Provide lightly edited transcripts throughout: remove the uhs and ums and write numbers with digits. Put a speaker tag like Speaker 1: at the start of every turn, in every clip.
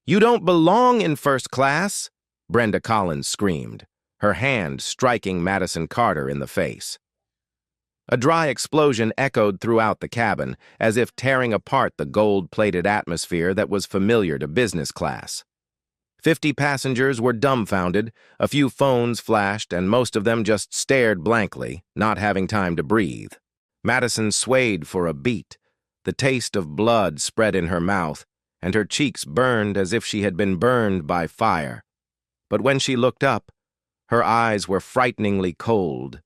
Speaker 1: "You don't belong in first class," Brenda Collins screamed, her hand striking Madison Carter in the face. A dry explosion echoed throughout the cabin, as if tearing apart the gold-plated atmosphere that was familiar to business class. 50 passengers were dumbfounded, a few phones flashed, and most of them just stared blankly, not having time to breathe. Madison swayed for a beat. The taste of blood spread in her mouth, and her cheeks burned as if she had been burned by fire. But when she looked up, her eyes were frighteningly cold,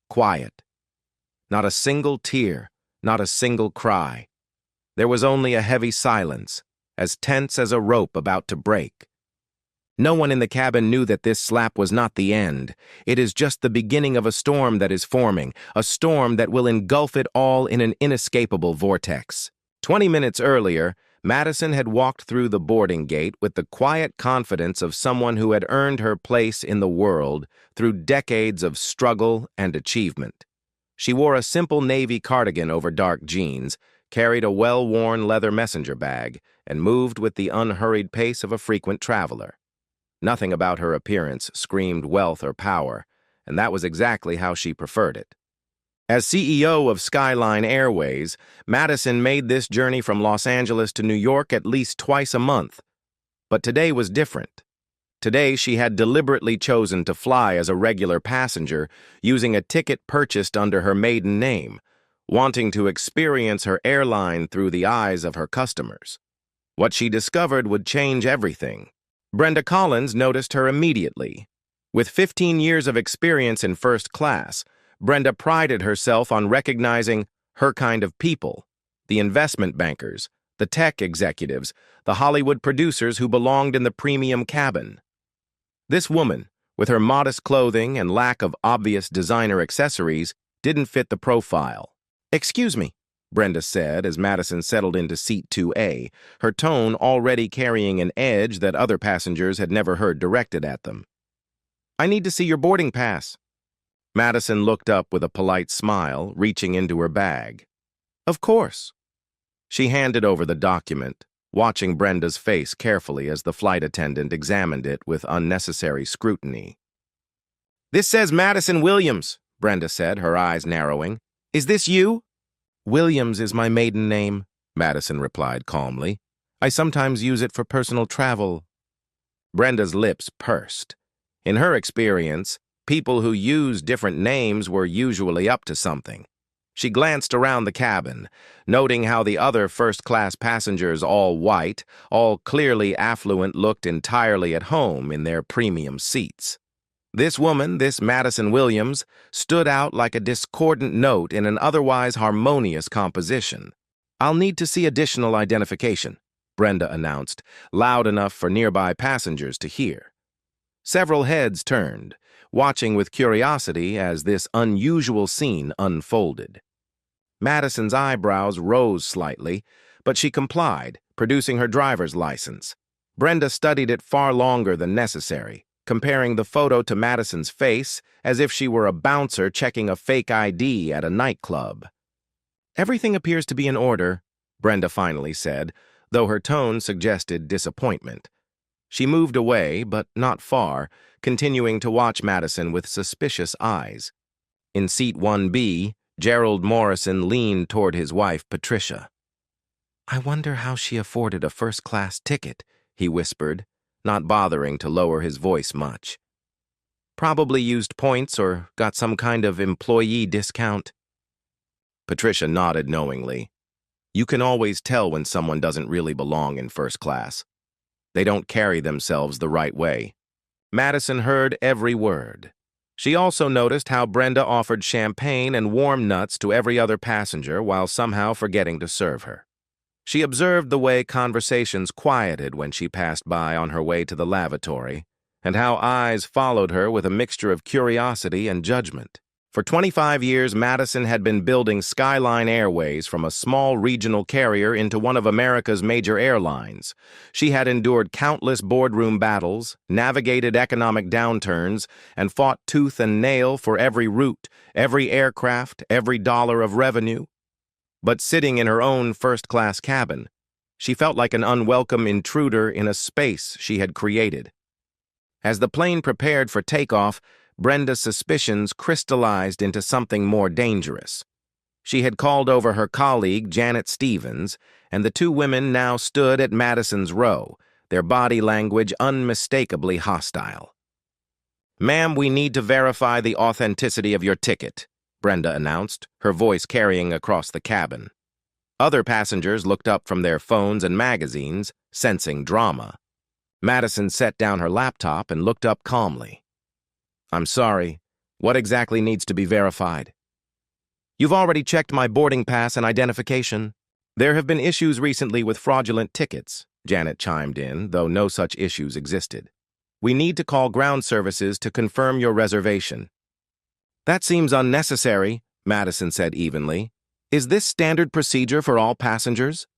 Speaker 1: quiet. Not a single tear, not a single cry. There was only a heavy silence, as tense as a rope about to break. No one in the cabin knew that this slap was not the end. It is just the beginning of a storm that is forming, a storm that will engulf it all in an inescapable vortex. 20 minutes earlier, Madison had walked through the boarding gate with the quiet confidence of someone who had earned her place in the world through decades of struggle and achievement. She wore a simple navy cardigan over dark jeans, carried a well-worn leather messenger bag, and moved with the unhurried pace of a frequent traveler. Nothing about her appearance screamed wealth or power, and that was exactly how she preferred it. As CEO of SkyLine Airways, Madison made this journey from Los Angeles to New York at least twice a month. But today was different. Today, she had deliberately chosen to fly as a regular passenger, using a ticket purchased under her maiden name, wanting to experience her airline through the eyes of her customers. What she discovered would change everything. Brenda Collins noticed her immediately. With 15 years of experience in first class, Brenda prided herself on recognizing her kind of people, the investment bankers, the tech executives, the Hollywood producers who belonged in the premium cabin. This woman, with her modest clothing and lack of obvious designer accessories, didn't fit the profile. "Excuse me," Brenda said as Madison settled into seat 2A, her tone already carrying an edge that other passengers had never heard directed at them. "I need to see your boarding pass." Madison looked up with a polite smile, reaching into her bag. "Of course." She handed over the document, watching Brenda's face carefully as the flight attendant examined it with unnecessary scrutiny. "This says Madison Williams," Brenda said, her eyes narrowing. "Is this you?" "Williams is my maiden name," Madison replied calmly. "I sometimes use it for personal travel." Brenda's lips pursed. In her experience, people who used different names were usually up to something. She glanced around the cabin, noting how the other first-class passengers, all white, all clearly affluent, looked entirely at home in their premium seats. This woman, this Madison Williams, stood out like a discordant note in an otherwise harmonious composition. "I'll need to see additional identification," Brenda announced, loud enough for nearby passengers to hear. Several heads turned, watching with curiosity as this unusual scene unfolded. Madison's eyebrows rose slightly, but she complied, producing her driver's license. Brenda studied it far longer than necessary, comparing the photo to Madison's face as if she were a bouncer checking a fake ID at a nightclub. "Everything appears to be in order," Brenda finally said, though her tone suggested disappointment. She moved away, but not far, continuing to watch Madison with suspicious eyes. In seat 1B, Gerald Morrison leaned toward his wife, Patricia. "I wonder how she afforded a first-class ticket," he whispered, not bothering to lower his voice much. "Probably used points or got some kind of employee discount." Patricia nodded knowingly. You can always tell when someone doesn't really belong in first class. They don't carry themselves the right way. Madison heard every word. She also noticed how Brenda offered champagne and warm nuts to every other passenger while somehow forgetting to serve her. She observed the way conversations quieted when she passed by on her way to the lavatory, and how eyes followed her with a mixture of curiosity and judgment. For 25 years, Madison had been building SkyLine Airways from a small regional carrier into one of America's major airlines. She had endured countless boardroom battles, navigated economic downturns, and fought tooth and nail for every route, every aircraft, every dollar of revenue. But sitting in her own first-class cabin, She felt like an unwelcome intruder in a space she had created. As the plane prepared for takeoff, Brenda's suspicions crystallized into something more dangerous. She had called over her colleague, Janet Stevens, and the two women now stood at Madison's row, their body language unmistakably hostile. "Ma'am, we need to verify the authenticity of your ticket," Brenda announced, her voice carrying across the cabin. Other passengers looked up from their phones and magazines, sensing drama. Madison set down her laptop and looked up calmly. "I'm sorry. What exactly needs to be verified?" "You've already checked my boarding pass and identification. There have been issues recently with fraudulent tickets," Janet chimed in, though no such issues existed. "We need to call ground services to confirm your reservation." "That seems unnecessary," Madison said evenly. "Is this standard procedure for all passengers?"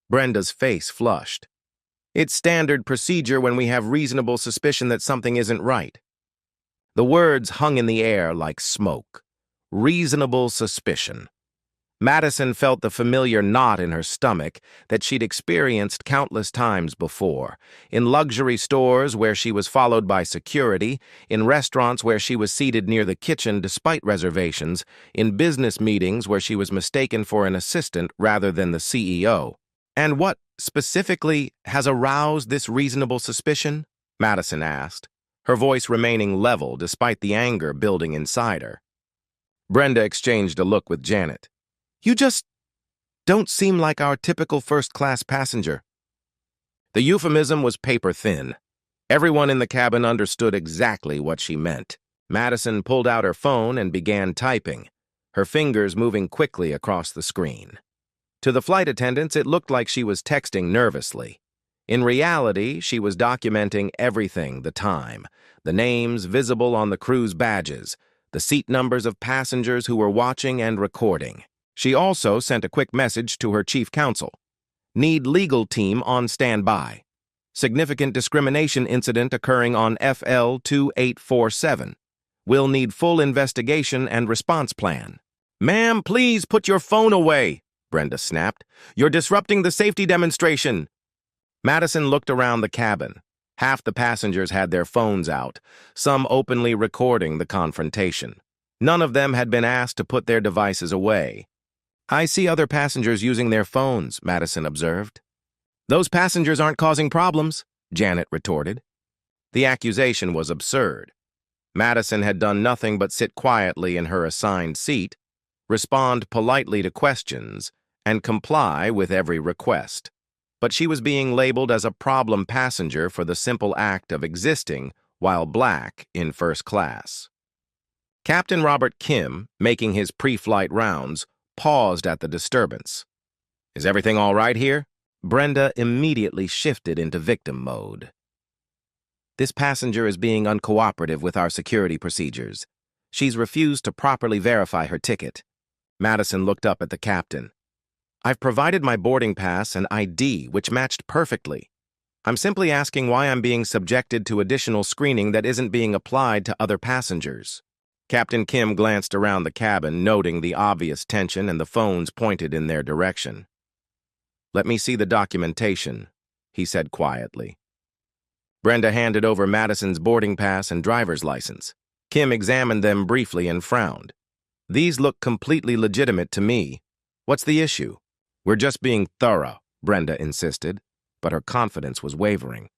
Speaker 1: Brenda's face flushed. "It's standard procedure when we have reasonable suspicion that something isn't right." The words hung in the air like smoke. Reasonable suspicion. Madison felt the familiar knot in her stomach that she'd experienced countless times before, in luxury stores where she was followed by security, in restaurants where she was seated near the kitchen despite reservations, in business meetings where she was mistaken for an assistant rather than the CEO. "And what, specifically, has aroused this reasonable suspicion?" Madison asked, her voice remaining level despite the anger building inside her. Brenda exchanged a look with Janet. "You just don't seem like our typical first-class passenger." The euphemism was paper-thin. Everyone in the cabin understood exactly what she meant. Madison pulled out her phone and began typing, her fingers moving quickly across the screen. To the flight attendants, it looked like she was texting nervously. In reality, she was documenting everything: the time, the names visible on the crew's badges, the seat numbers of passengers who were watching and recording. She also sent a quick message to her chief counsel. "Need legal team on standby. Significant discrimination incident occurring on FL 2847. Will need full investigation and response plan." "Ma'am, please put your phone away," Brenda snapped. "You're disrupting the safety demonstration." Madison looked around the cabin. Half the passengers had their phones out, some openly recording the confrontation. None of them had been asked to put their devices away. "I see other passengers using their phones," Madison observed. "Those passengers aren't causing problems," Janet retorted. The accusation was absurd. Madison had done nothing but sit quietly in her assigned seat, respond politely to questions, and comply with every request. But she was being labeled as a problem passenger for the simple act of existing while black in first class. Captain Robert Kim, making his pre-flight rounds, paused at the disturbance. "Is everything all right here?" Brenda immediately shifted into victim mode. "This passenger is being uncooperative with our security procedures. She's refused to properly verify her ticket." Madison looked up at the captain. "I've provided my boarding pass and ID, which matched perfectly. I'm simply asking why I'm being subjected to additional screening that isn't being applied to other passengers." Captain Kim glanced around the cabin, noting the obvious tension and the phones pointed in their direction. "Let me see the documentation," he said quietly. Brenda handed over Madison's boarding pass and driver's license. Kim examined them briefly and frowned. "These look completely legitimate to me. What's the issue?" "We're just being thorough," Brenda insisted, but her confidence was wavering.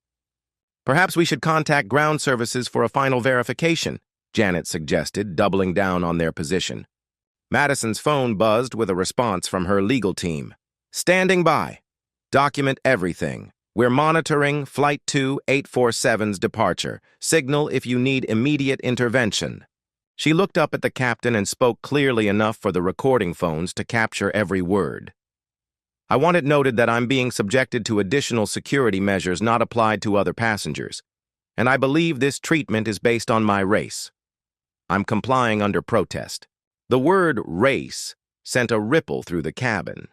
Speaker 1: "Perhaps we should contact ground services for a final verification," Janet suggested, doubling down on their position. Madison's phone buzzed with a response from her legal team. "Standing by. Document everything. We're monitoring Flight 2847's departure. Signal if you need immediate intervention." She looked up at the captain and spoke clearly enough for the recording phones to capture every word. "I want it noted that I'm being subjected to additional security measures not applied to other passengers, and I believe this treatment is based on my race. I'm complying under protest." The word race sent a ripple through the cabin.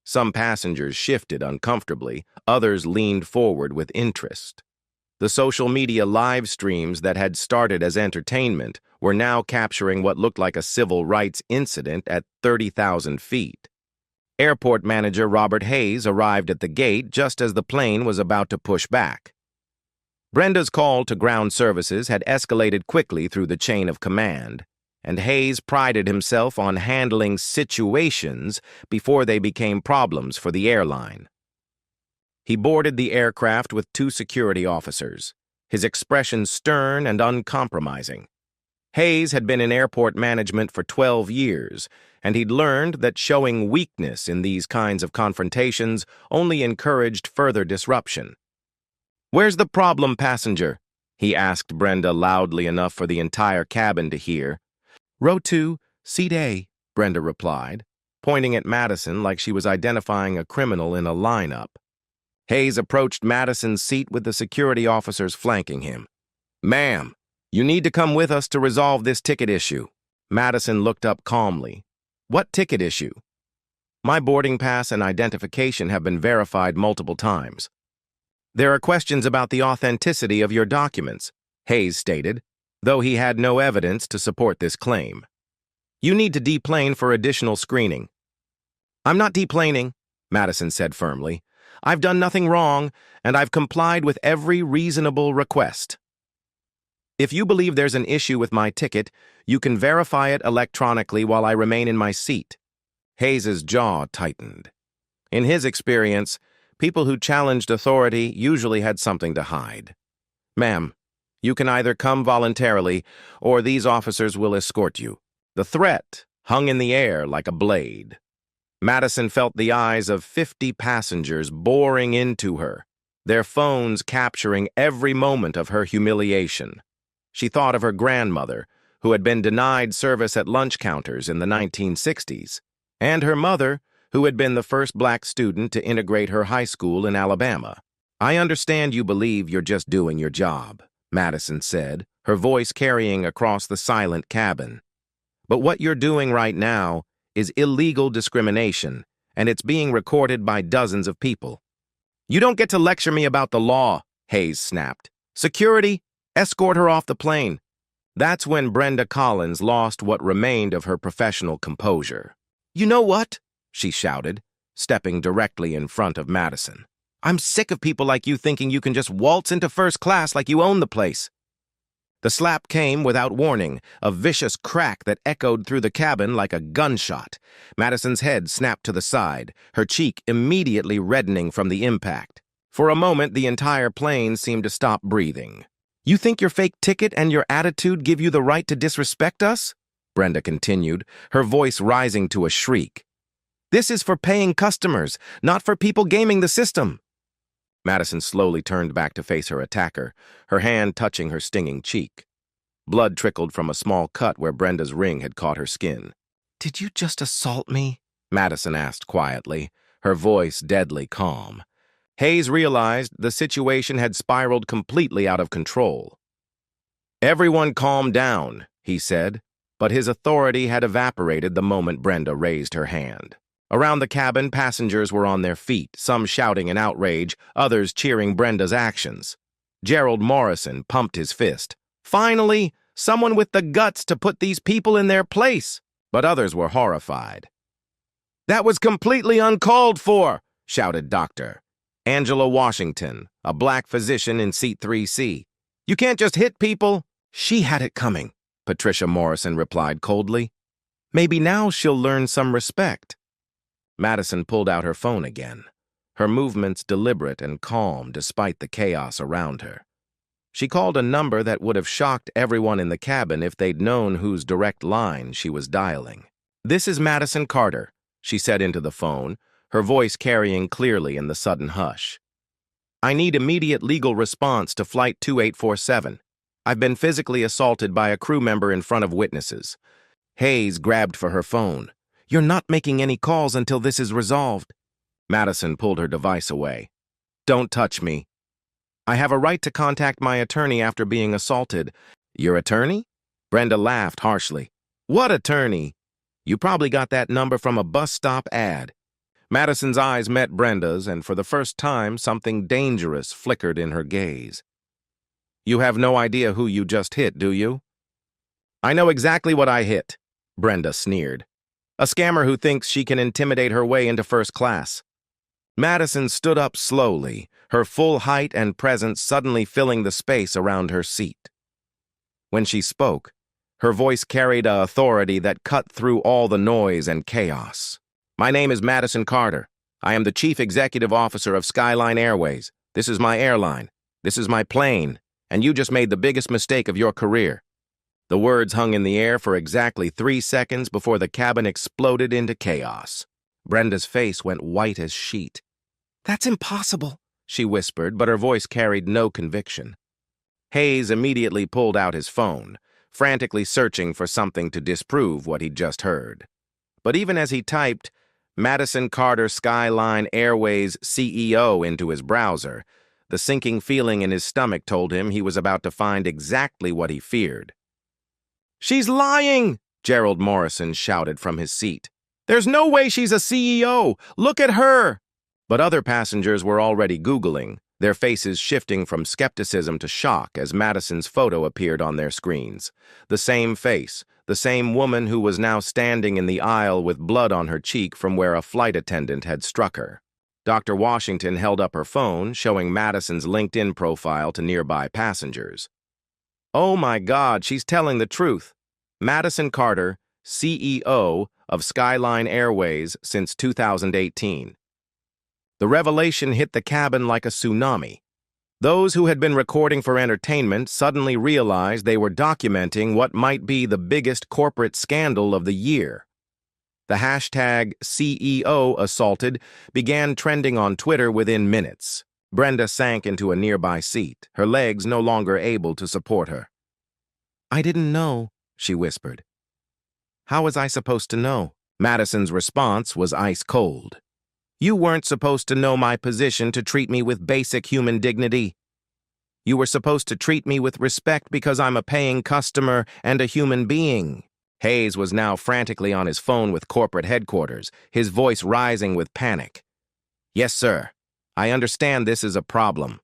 Speaker 1: Some passengers shifted uncomfortably, others leaned forward with interest. The social media live streams that had started as entertainment were now capturing what looked like a civil rights incident at 30,000 feet. Airport manager Robert Hayes arrived at the gate just as the plane was about to push back. Brenda's call to ground services had escalated quickly through the chain of command, and Hayes prided himself on handling situations before they became problems for the airline. He boarded the aircraft with 2 security officers, his expression stern and uncompromising. Hayes had been in airport management for 12 years, and he'd learned that showing weakness in these kinds of confrontations only encouraged further disruption. "Where's the problem passenger?" he asked Brenda loudly enough for the entire cabin to hear. "Row 2, seat A," Brenda replied, pointing at Madison like she was identifying a criminal in a lineup. Hayes approached Madison's seat with the security officers flanking him. "Ma'am, you need to come with us to resolve this ticket issue." Madison looked up calmly. "What ticket issue?" "My boarding pass and identification have been verified multiple times." "There are questions about the authenticity of your documents," Hayes stated, though he had no evidence to support this claim. "You need to deplane for additional screening." "I'm not deplaning," Madison said firmly. "I've done nothing wrong, and I've complied with every reasonable request. If you believe there's an issue with my ticket, you can verify it electronically while I remain in my seat." Hayes's jaw tightened. In his experience, people who challenged authority usually had something to hide. "Ma'am, you can either come voluntarily, or these officers will escort you." The threat hung in the air like a blade. Madison felt the eyes of 50 passengers boring into her, their phones capturing every moment of her humiliation. She thought of her grandmother, who had been denied service at lunch counters in the 1960s, and her mother, who had been the first black student to integrate her high school in Alabama. "I understand you believe you're just doing your job," Madison said, her voice carrying across the silent cabin. "But what you're doing right now is illegal discrimination, and it's being recorded by dozens of people." "You don't get to lecture me about the law," Hayes snapped. "Security, escort her off the plane." That's when Brenda Collins lost what remained of her professional composure. "You know what?" she shouted, stepping directly in front of Madison. "I'm sick of people like you thinking you can just waltz into first class like you own the place." The slap came without warning, a vicious crack that echoed through the cabin like a gunshot. Madison's head snapped to the side, her cheek immediately reddening from the impact. For a moment, the entire plane seemed to stop breathing. "You think your fake ticket and your attitude give you the right to disrespect us?" Brenda continued, her voice rising to a shriek. "This is for paying customers, not for people gaming the system." Madison slowly turned back to face her attacker, her hand touching her stinging cheek. Blood trickled from a small cut where Brenda's ring had caught her skin. "Did you just assault me?" Madison asked quietly, her voice deadly calm. Hayes realized the situation had spiraled completely out of control. "Everyone calm down," he said, but his authority had evaporated the moment Brenda raised her hand. Around the cabin, passengers were on their feet, some shouting in outrage, others cheering Brenda's actions. Gerald Morrison pumped his fist. "Finally, someone with the guts to put these people in their place!" But others were horrified. "That was completely uncalled for!" shouted Dr. Angela Washington, a black physician in seat 3C. "You can't just hit people." "She had it coming," Patricia Morrison replied coldly. "Maybe now she'll learn some respect." Madison pulled out her phone again, her movements deliberate and calm despite the chaos around her. She called a number that would have shocked everyone in the cabin if they'd known whose direct line she was dialing. "This is Madison Carter," she said into the phone, her voice carrying clearly in the sudden hush. "I need immediate legal response to Flight 2847. I've been physically assaulted by a crew member in front of witnesses." Hayes grabbed for her phone. "You're not making any calls until this is resolved." Madison pulled her device away. "Don't touch me. I have a right to contact my attorney after being assaulted." "Your attorney?" Brenda laughed harshly. "What attorney? You probably got that number from a bus stop ad." Madison's eyes met Brenda's, and for the first time, something dangerous flickered in her gaze. "You have no idea who you just hit, do you?" "I know exactly what I hit," Brenda sneered. A scammer who thinks she can intimidate her way into first class. Madison stood up slowly, her full height and presence suddenly filling the space around her seat. When she spoke, her voice carried a authority that cut through all the noise and chaos. My name is Madison Carter. I am the Chief Executive Officer of SkyLine Airways. This is my airline. This is my plane. And you just made the biggest mistake of your career. The words hung in the air for exactly 3 seconds before the cabin exploded into chaos. Brenda's face went white as sheet. That's impossible, she whispered, but her voice carried no conviction. Hayes immediately pulled out his phone, frantically searching for something to disprove what he'd just heard. But even as he typed Madison Carter SkyLine Airways CEO into his browser, the sinking feeling in his stomach told him he was about to find exactly what he feared. She's lying, Gerald Morrison shouted from his seat. There's no way she's a CEO. Look at her. But other passengers were already Googling, their faces shifting from skepticism to shock as Madison's photo appeared on their screens. The same face, the same woman who was now standing in the aisle with blood on her cheek from where a flight attendant had struck her. Dr. Washington held up her phone, showing Madison's LinkedIn profile to nearby passengers. Oh my God, she's telling the truth. Madison Carter, CEO of SkyLine Airways since 2018. The revelation hit the cabin like a tsunami. Those who had been recording for entertainment suddenly realized they were documenting what might be the biggest corporate scandal of the year. The hashtag CEO assaulted began trending on Twitter within minutes. Brenda sank into a nearby seat, her legs no longer able to support her. I didn't know, she whispered. How was I supposed to know? Madison's response was ice cold. You weren't supposed to know my position to treat me with basic human dignity. You were supposed to treat me with respect because I'm a paying customer and a human being. Hayes was now frantically on his phone with corporate headquarters, his voice rising with panic. Yes, sir. I understand this is a problem.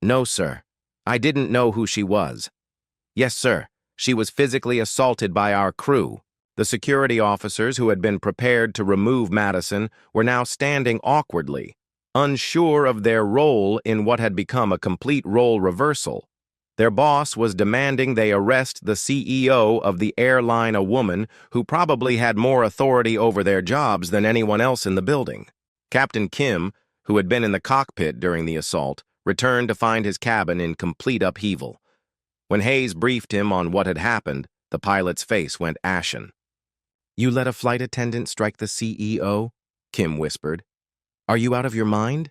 Speaker 1: No, sir. I didn't know who she was. Yes, sir. She was physically assaulted by our crew. The security officers who had been prepared to remove Madison were now standing awkwardly, unsure of their role in what had become a complete role reversal. Their boss was demanding they arrest the CEO of the airline, a woman who probably had more authority over their jobs than anyone else in the building. Captain Kim, who had been in the cockpit during the assault, returned to find his cabin in complete upheaval. When Hayes briefed him on what had happened, the pilot's face went ashen. You let a flight attendant strike the CEO? Kim whispered. Are you out of your mind?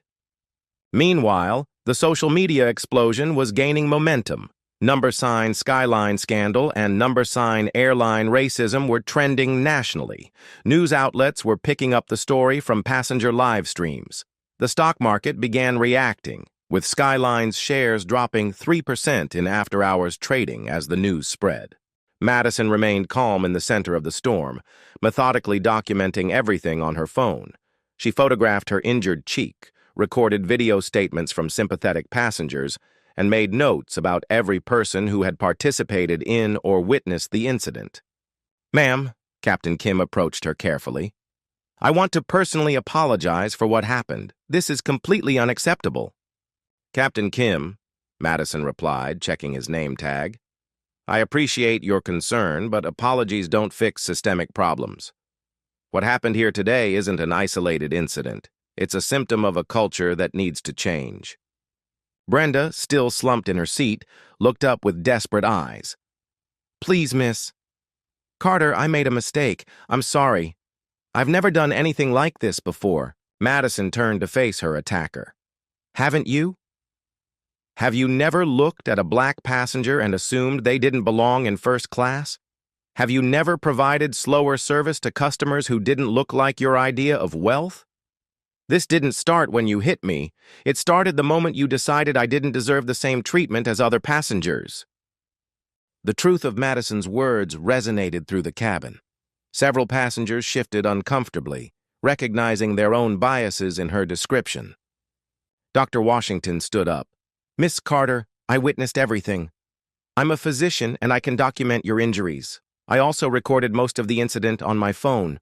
Speaker 1: Meanwhile, the social media explosion was gaining momentum. Number-sign SkyLine scandal and number-sign airline racism were trending nationally. News outlets were picking up the story from passenger live streams. The stock market began reacting, with SkyLine's shares dropping 3% in after-hours trading as the news spread. Madison remained calm in the center of the storm, methodically documenting everything on her phone. She photographed her injured cheek, recorded video statements from sympathetic passengers, and made notes about every person who had participated in or witnessed the incident. Ma'am, Captain Kim approached her carefully. I want to personally apologize for what happened. This is completely unacceptable. Captain Kim, Madison replied, checking his name tag. I appreciate your concern, but apologies don't fix systemic problems. What happened here today isn't an isolated incident. It's a symptom of a culture that needs to change. Brenda, still slumped in her seat, looked up with desperate eyes. Please, miss. Carter, I made a mistake. I'm sorry. I've never done anything like this before. Madison turned to face her attacker. Haven't you? Have you never looked at a black passenger and assumed they didn't belong in first class? Have you never provided slower service to customers who didn't look like your idea of wealth? This didn't start when you hit me. It started the moment you decided I didn't deserve the same treatment as other passengers. The truth of Madison's words resonated through the cabin. Several passengers shifted uncomfortably, recognizing their own biases in her description. Dr. Washington stood up. Miss Carter, I witnessed everything. I'm a physician and I can document your injuries. I also recorded most of the incident on my phone.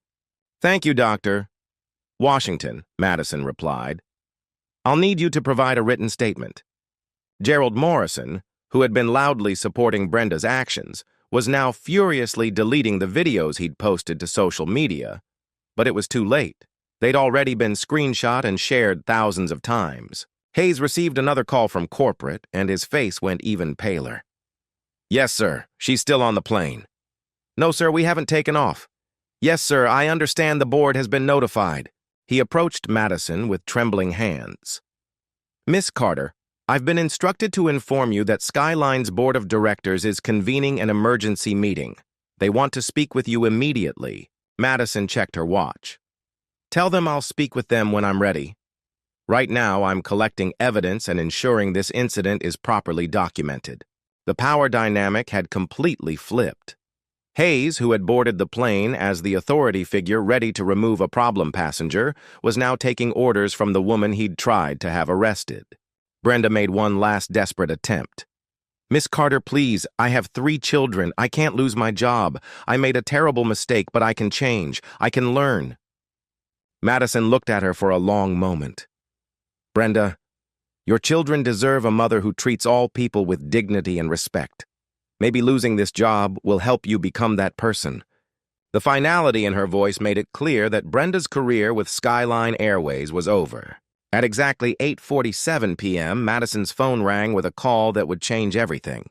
Speaker 1: Thank you, Doctor. Washington, Madison replied. I'll need you to provide a written statement. Gerald Morrison, who had been loudly supporting Brenda's actions, was now furiously deleting the videos he'd posted to social media. But it was too late. They'd already been screenshot and shared thousands of times. Hayes received another call from corporate, and his face went even paler. Yes, sir. She's still on the plane. No, sir, we haven't taken off. Yes, sir, I understand the board has been notified. He approached Madison with trembling hands. Miss Carter, I've been instructed to inform you that SkyLine's board of directors is convening an emergency meeting. They want to speak with you immediately. Madison checked her watch. Tell them I'll speak with them when I'm ready. Right now, I'm collecting evidence and ensuring this incident is properly documented. The power dynamic had completely flipped. Hayes, who had boarded the plane as the authority figure ready to remove a problem passenger, was now taking orders from the woman he'd tried to have arrested. Brenda made one last desperate attempt. Miss Carter, please, I have 3 children. I can't lose my job. I made a terrible mistake, but I can change. I can learn. Madison looked at her for a long moment. Brenda, your children deserve a mother who treats all people with dignity and respect. Maybe losing this job will help you become that person. The finality in her voice made it clear that Brenda's career with SkyLine Airways was over. At exactly 8:47 p.m., Madison's phone rang with a call that would change everything.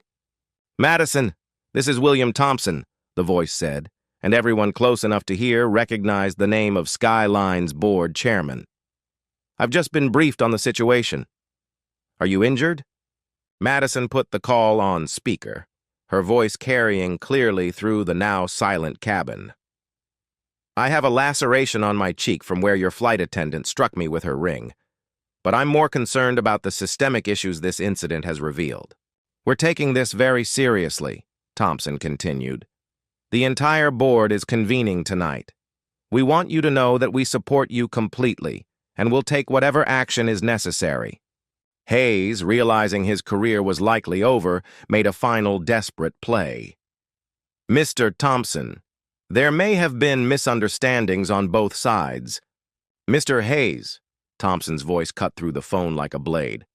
Speaker 1: Madison, this is William Thompson, the voice said, and everyone close enough to hear recognized the name of SkyLine's board chairman. I've just been briefed on the situation. Are you injured? Madison put the call on speaker, her voice carrying clearly through the now silent cabin. I have a laceration on my cheek from where your flight attendant struck me with her ring, but I'm more concerned about the systemic issues this incident has revealed. We're taking this very seriously, Thompson continued. The entire board is convening tonight. We want you to know that we support you completely, and will take whatever action is necessary. Hayes, realizing his career was likely over, made a final desperate play. Mr. Thompson, there may have been misunderstandings on both sides. Mr. Hayes, Thompson's voice cut through the phone like a blade.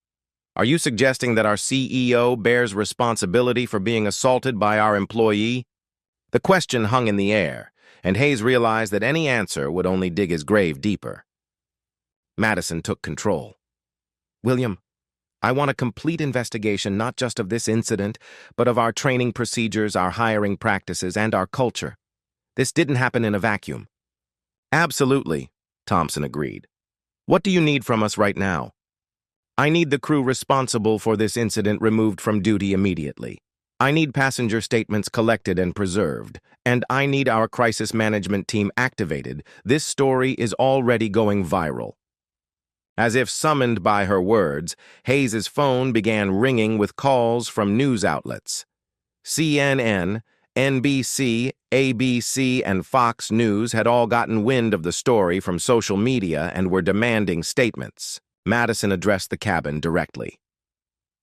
Speaker 1: Are you suggesting that our CEO bears responsibility for being assaulted by our employee? The question hung in the air, and Hayes realized that any answer would only dig his grave deeper. Madison took control. William, I want a complete investigation not just of this incident, but of our training procedures, our hiring practices, and our culture. This didn't happen in a vacuum. Absolutely, Thompson agreed. What do you need from us right now? I need the crew responsible for this incident removed from duty immediately. I need passenger statements collected and preserved, and I need our crisis management team activated. This story is already going viral. As if summoned by her words, Hayes's phone began ringing with calls from news outlets. CNN, NBC, ABC, and Fox News had all gotten wind of the story from social media and were demanding statements. Madison addressed the cabin directly.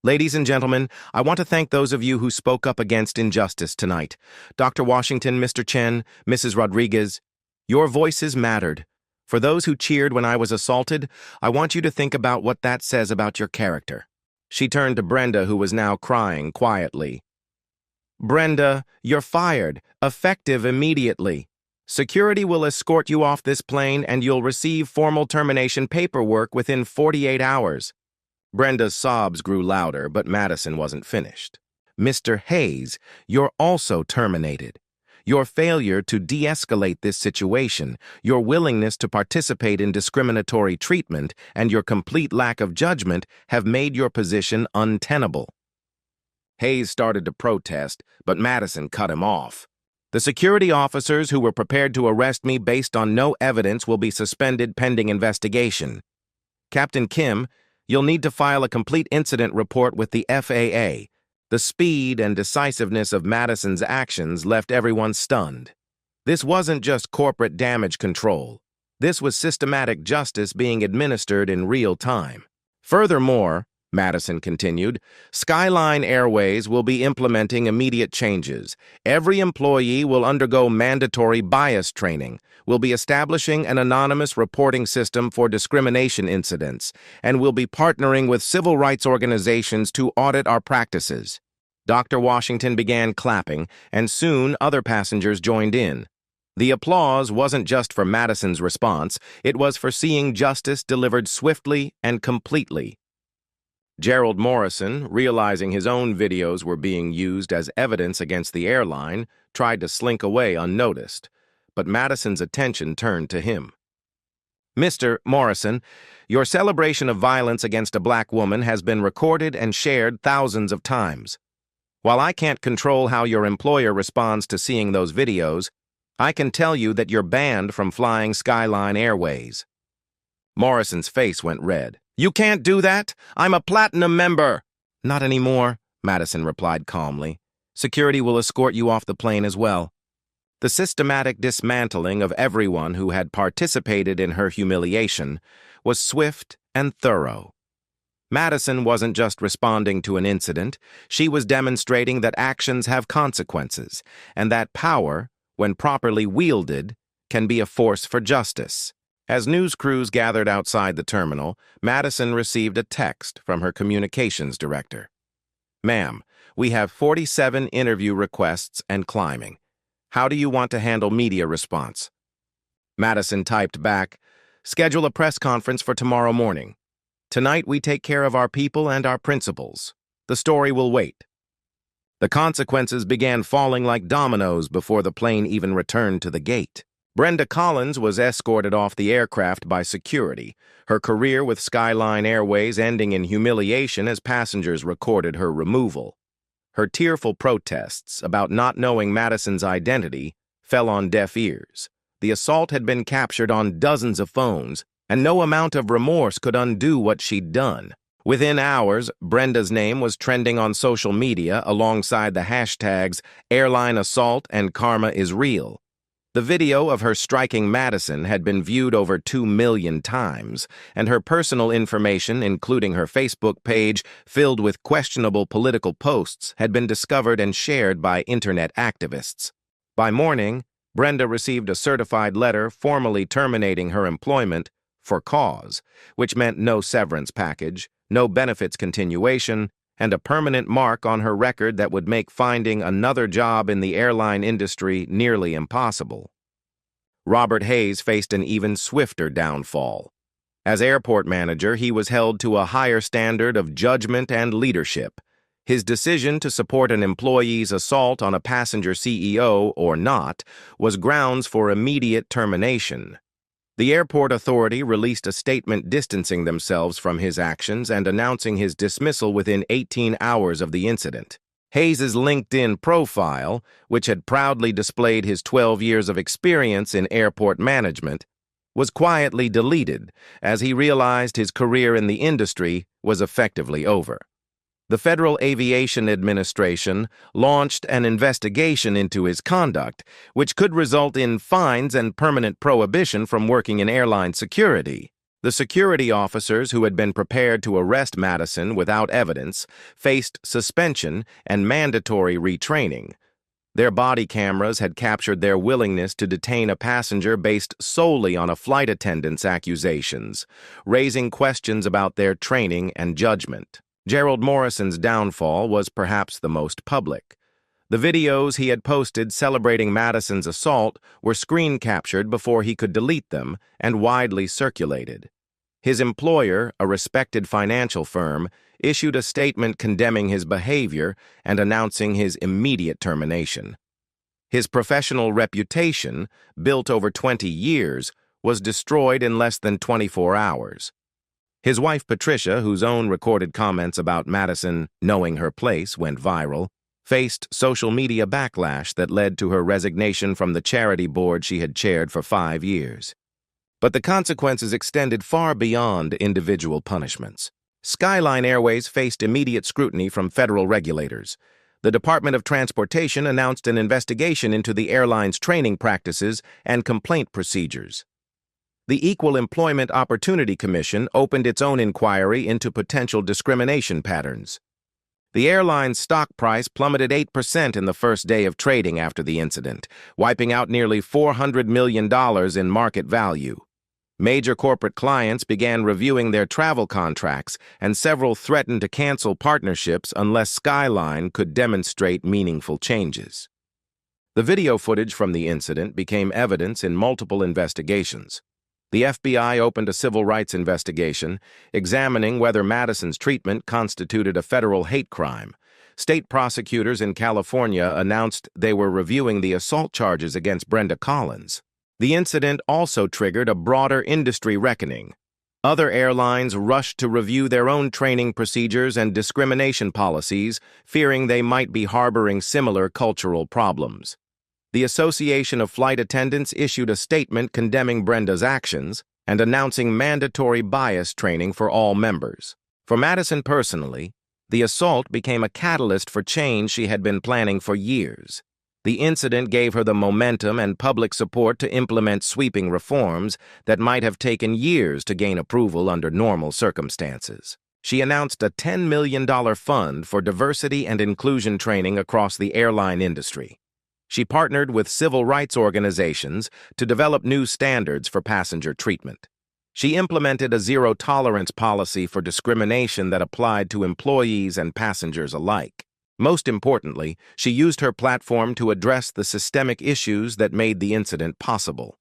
Speaker 1: Ladies and gentlemen, I want to thank those of you who spoke up against injustice tonight. Dr. Washington, Mr. Chen, Mrs. Rodriguez, your voices mattered. For those who cheered when I was assaulted, I want you to think about what that says about your character. She turned to Brenda, who was now crying quietly. Brenda, you're fired, effective immediately. Security will escort you off this plane and you'll receive formal termination paperwork within 48 hours. Brenda's sobs grew louder, but Madison wasn't finished. Mr. Hayes, you're also terminated. Your failure to de-escalate this situation, your willingness to participate in discriminatory treatment, and your complete lack of judgment have made your position untenable. Hayes started to protest, but Madison cut him off. The security officers who were prepared to arrest me based on no evidence will be suspended pending investigation. Captain Kim, you'll need to file a complete incident report with the FAA. The speed and decisiveness of Madison's actions left everyone stunned. This wasn't just corporate damage control. This was systematic justice being administered in real time. Furthermore, Madison continued. SkyLine Airways will be implementing immediate changes. Every employee will undergo mandatory bias training. We'll be establishing an anonymous reporting system for discrimination incidents, and we'll be partnering with civil rights organizations to audit our practices. Dr. Washington began clapping, and soon other passengers joined in. The applause wasn't just for Madison's response, it was for seeing justice delivered swiftly and completely. Gerald Morrison, realizing his own videos were being used as evidence against the airline, tried to slink away unnoticed, but Madison's attention turned to him. Mr. Morrison, your celebration of violence against a black woman has been recorded and shared thousands of times. While I can't control how your employer responds to seeing those videos, I can tell you that you're banned from flying SkyLine Airways. Morrison's face went red. You can't do that. I'm a platinum member. Not anymore, Madison replied calmly. Security will escort you off the plane as well. The systematic dismantling of everyone who had participated in her humiliation was swift and thorough. Madison wasn't just responding to an incident, she was demonstrating that actions have consequences, and that power, when properly wielded, can be a force for justice. As news crews gathered outside the terminal, Madison received a text from her communications director. Ma'am, we have 47 interview requests and climbing. How do you want to handle media response? Madison typed back, schedule a press conference for tomorrow morning. Tonight we take care of our people and our principles. The story will wait. The consequences began falling like dominoes before the plane even returned to the gate. Brenda Collins was escorted off the aircraft by security, her career with SkyLine Airways ending in humiliation as passengers recorded her removal. Her tearful protests about not knowing Madison's identity fell on deaf ears. The assault had been captured on dozens of phones, and no amount of remorse could undo what she'd done. Within hours, Brenda's name was trending on social media alongside the hashtags airline assault and karma is real. The video of her striking Madison had been viewed over 2 million times, and her personal information, including her Facebook page, filled with questionable political posts, had been discovered and shared by internet activists. By morning, Brenda received a certified letter formally terminating her employment for cause, which meant no severance package, no benefits continuation, and a permanent mark on her record that would make finding another job in the airline industry nearly impossible. Robert Hayes faced an even swifter downfall. As airport manager, he was held to a higher standard of judgment and leadership. His decision to support an employee's assault on a passenger CEO or not was grounds for immediate termination. The airport authority released a statement distancing themselves from his actions and announcing his dismissal within 18 hours of the incident. Hayes's LinkedIn profile, which had proudly displayed his 12 years of experience in airport management, was quietly deleted as he realized his career in the industry was effectively over. The Federal Aviation Administration launched an investigation into his conduct, which could result in fines and permanent prohibition from working in airline security. The security officers who had been prepared to arrest Madison without evidence faced suspension and mandatory retraining. Their body cameras had captured their willingness to detain a passenger based solely on a flight attendant's accusations, raising questions about their training and judgment. Gerald Morrison's downfall was perhaps the most public. The videos he had posted celebrating Madison's assault were screen captured before he could delete them and widely circulated. His employer, a respected financial firm, issued a statement condemning his behavior and announcing his immediate termination. His professional reputation, built over 20 years, was destroyed in less than 24 hours. His wife Patricia, whose own recorded comments about Madison knowing her place went viral, faced social media backlash that led to her resignation from the charity board she had chaired for 5 years. But the consequences extended far beyond individual punishments. SkyLine Airways faced immediate scrutiny from federal regulators. The Department of Transportation announced an investigation into the airline's training practices and complaint procedures. The Equal Employment Opportunity Commission opened its own inquiry into potential discrimination patterns. The airline's stock price plummeted 8% in the first day of trading after the incident, wiping out nearly $400 million in market value. Major corporate clients began reviewing their travel contracts, and several threatened to cancel partnerships unless SkyLine could demonstrate meaningful changes. The video footage from the incident became evidence in multiple investigations. The FBI opened a civil rights investigation, examining whether Madison's treatment constituted a federal hate crime. State prosecutors in California announced they were reviewing the assault charges against Brenda Collins. The incident also triggered a broader industry reckoning. Other airlines rushed to review their own training procedures and discrimination policies, fearing they might be harboring similar cultural problems. The Association of Flight Attendants issued a statement condemning Brenda's actions and announcing mandatory bias training for all members. For Madison personally, the assault became a catalyst for change she had been planning for years. The incident gave her the momentum and public support to implement sweeping reforms that might have taken years to gain approval under normal circumstances. She announced a $10 million fund for diversity and inclusion training across the airline industry. She partnered with civil rights organizations to develop new standards for passenger treatment. She implemented a zero-tolerance policy for discrimination that applied to employees and passengers alike. Most importantly, she used her platform to address the systemic issues that made the incident possible.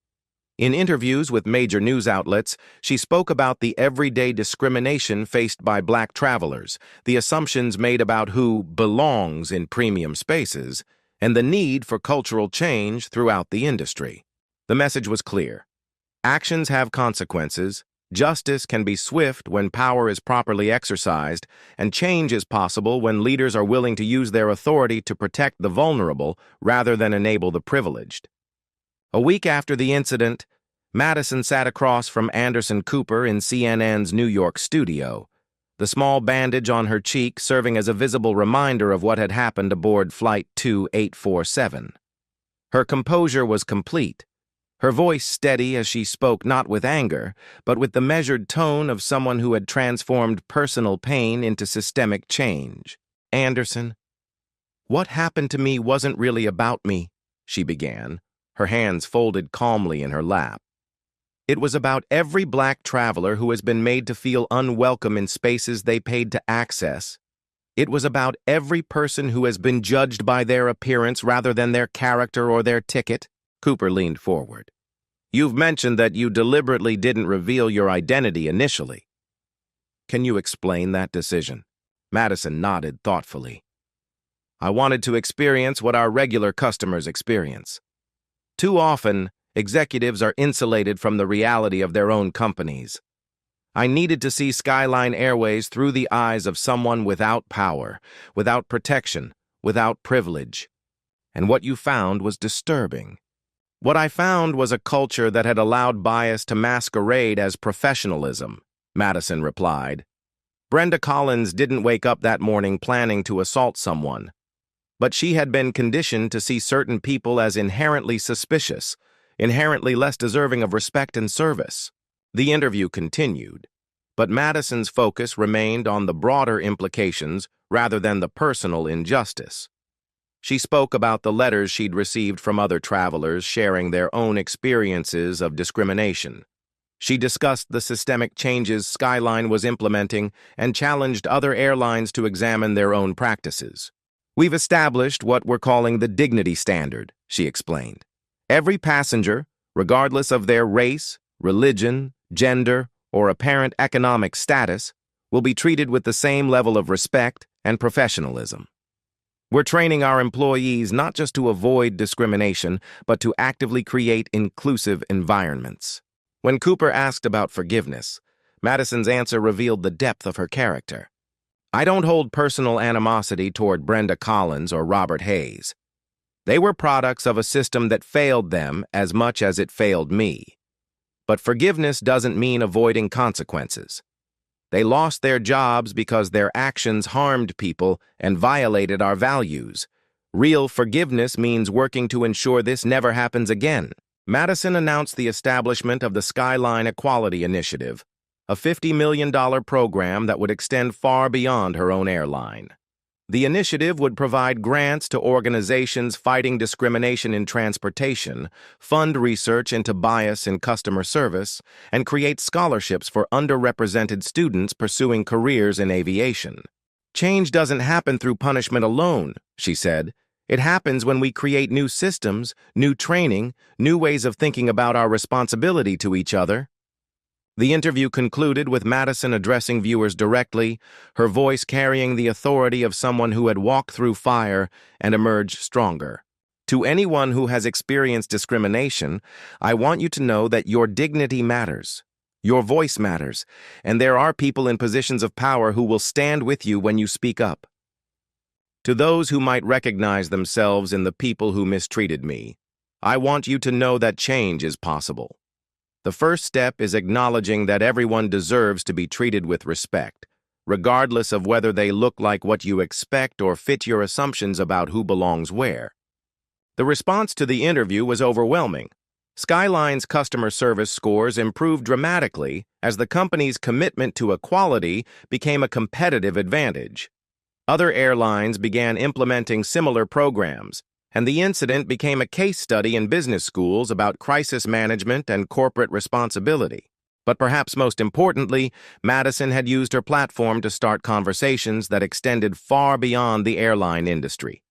Speaker 1: In interviews with major news outlets, she spoke about the everyday discrimination faced by Black travelers, the assumptions made about who belongs in premium spaces, and the need for cultural change throughout the industry. The message was clear. Actions have consequences, justice can be swift when power is properly exercised, and change is possible when leaders are willing to use their authority to protect the vulnerable rather than enable the privileged. A week after the incident, Madison sat across from Anderson Cooper in CNN's New York studio, the small bandage on her cheek serving as a visible reminder of what had happened aboard Flight 2847. Her composure was complete, her voice steady as she spoke not with anger, but with the measured tone of someone who had transformed personal pain into systemic change. "Anderson, what happened to me wasn't really about me," she began, her hands folded calmly in her lap. "It was about every Black traveler who has been made to feel unwelcome in spaces they paid to access. It was about every person who has been judged by their appearance rather than their character or their ticket." Cooper leaned forward. "You've mentioned that you deliberately didn't reveal your identity initially. Can you explain that decision?" Madison nodded thoughtfully. "I wanted to experience what our regular customers experience. Too often, executives are insulated from the reality of their own companies. I needed to see SkyLine Airways through the eyes of someone without power, without protection, without privilege. And what you found was disturbing. What I found was a culture that had allowed bias to masquerade as professionalism," Madison replied. "Brenda Collins didn't wake up that morning planning to assault someone, but she had been conditioned to see certain people as inherently suspicious, inherently less deserving of respect and service." The interview continued, but Madison's focus remained on the broader implications rather than the personal injustice. She spoke about the letters she'd received from other travelers sharing their own experiences of discrimination. She discussed the systemic changes SkyLine was implementing and challenged other airlines to examine their own practices. "We've established what we're calling the dignity standard," she explained. "Every passenger, regardless of their race, religion, gender, or apparent economic status, will be treated with the same level of respect and professionalism. We're training our employees not just to avoid discrimination, but to actively create inclusive environments." When Cooper asked about forgiveness, Madison's answer revealed the depth of her character. "I don't hold personal animosity toward Brenda Collins or Robert Hayes. They were products of a system that failed them as much as it failed me. But forgiveness doesn't mean avoiding consequences. They lost their jobs because their actions harmed people and violated our values. Real forgiveness means working to ensure this never happens again." Madison announced the establishment of the SkyLine Equality Initiative, a $50 million program that would extend far beyond her own airline. The initiative would provide grants to organizations fighting discrimination in transportation, fund research into bias in customer service, and create scholarships for underrepresented students pursuing careers in aviation. Change doesn't happen through punishment alone, she said. It happens when we create new systems, new training, new ways of thinking about our responsibility to each other. The interview concluded with Madison addressing viewers directly, her voice carrying the authority of someone who had walked through fire and emerged stronger. To anyone who has experienced discrimination, I want you to know that your dignity matters. Your voice matters, and there are people in positions of power who will stand with you when you speak up. To those who might recognize themselves in the people who mistreated me, I want you to know that change is possible. The first step is acknowledging that everyone deserves to be treated with respect, regardless of whether they look like what you expect or fit your assumptions about who belongs where. The response to the interview was overwhelming. SkyLine's customer service scores improved dramatically as the company's commitment to equality became a competitive advantage. Other airlines began implementing similar programs, and the incident became a case study in business schools about crisis management and corporate responsibility. But perhaps most importantly, Madison had used her platform to start conversations that extended far beyond the airline industry.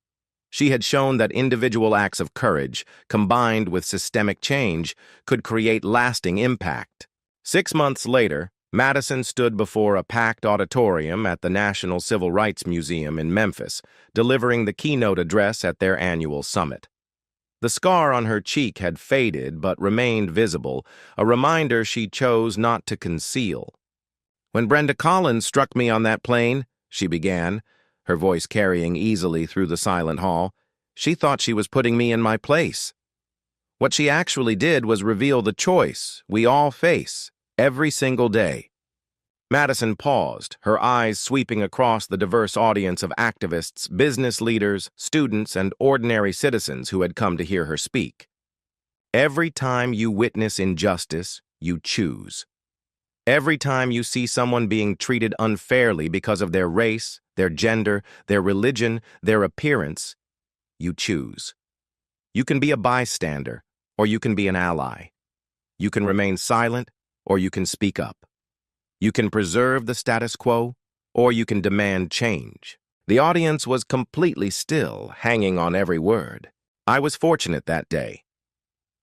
Speaker 1: She had shown that individual acts of courage, combined with systemic change, could create lasting impact. 6 months later, Madison stood before a packed auditorium at the National Civil Rights Museum in Memphis, delivering the keynote address at their annual summit. The scar on her cheek had faded but remained visible, a reminder she chose not to conceal. "When Brenda Collins struck me on that plane," she began, her voice carrying easily through the silent hall, "she thought she was putting me in my place. What she actually did was reveal the choice we all face every single day." Madison paused, her eyes sweeping across the diverse audience of activists, business leaders, students, and ordinary citizens who had come to hear her speak. Every time you witness injustice, you choose. Every time you see someone being treated unfairly because of their race, their gender, their religion, their appearance, you choose. You can be a bystander, or you can be an ally. You can remain silent, or you can speak up. You can preserve the status quo, or you can demand change. The audience was completely still, hanging on every word. I was fortunate that day.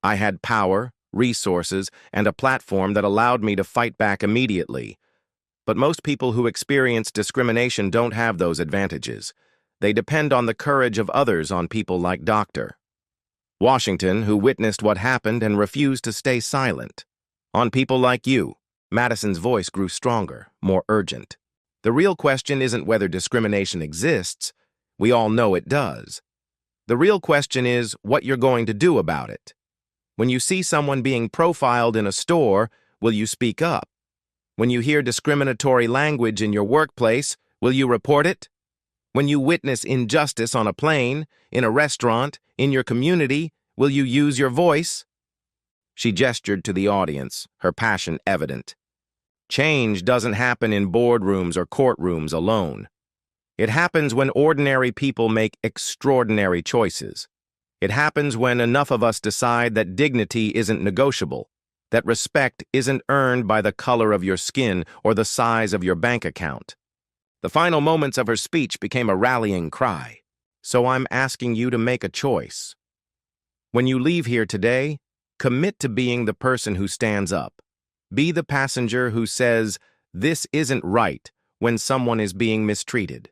Speaker 1: I had power, resources, and a platform that allowed me to fight back immediately. But most people who experience discrimination don't have those advantages. They depend on the courage of others, on people like Dr. Washington, who witnessed what happened and refused to stay silent. On people like you. Madison's voice grew stronger, more urgent. The real question isn't whether discrimination exists. We all know it does. The real question is what you're going to do about it. When you see someone being profiled in a store, will you speak up? When you hear discriminatory language in your workplace, will you report it? When you witness injustice on a plane, in a restaurant, in your community, will you use your voice? She gestured to the audience, her passion evident. Change doesn't happen in boardrooms or courtrooms alone. It happens when ordinary people make extraordinary choices. It happens when enough of us decide that dignity isn't negotiable, that respect isn't earned by the color of your skin or the size of your bank account. The final moments of her speech became a rallying cry. So I'm asking you to make a choice. When you leave here today, commit to being the person who stands up. Be the passenger who says, "This isn't right," when someone is being mistreated.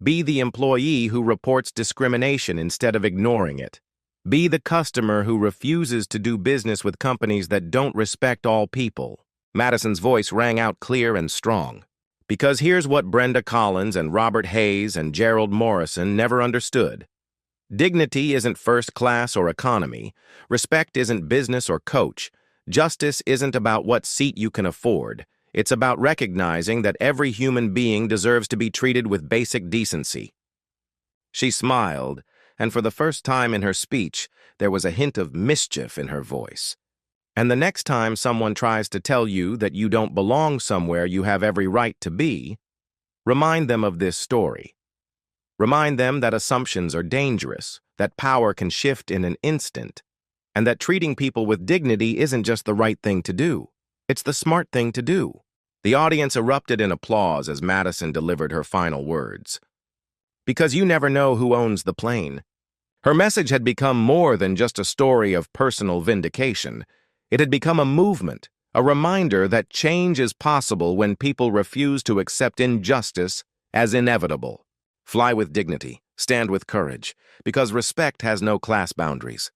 Speaker 1: Be the employee who reports discrimination instead of ignoring it. Be the customer who refuses to do business with companies that don't respect all people. Madison's voice rang out clear and strong. Because here's what Brenda Collins and Robert Hayes and Gerald Morrison never understood. Dignity isn't first class or economy. Respect isn't business or coach. Justice isn't about what seat you can afford. It's about recognizing that every human being deserves to be treated with basic decency. She smiled, and for the first time in her speech, there was a hint of mischief in her voice. And the next time someone tries to tell you that you don't belong somewhere you have every right to be, remind them of this story. Remind them that assumptions are dangerous, that power can shift in an instant, and that treating people with dignity isn't just the right thing to do. It's the smart thing to do. The audience erupted in applause as Madison delivered her final words. Because you never know who owns the plane. Her message had become more than just a story of personal vindication. It had become a movement, a reminder that change is possible when people refuse to accept injustice as inevitable. Fly with dignity, stand with courage, because respect has no class boundaries.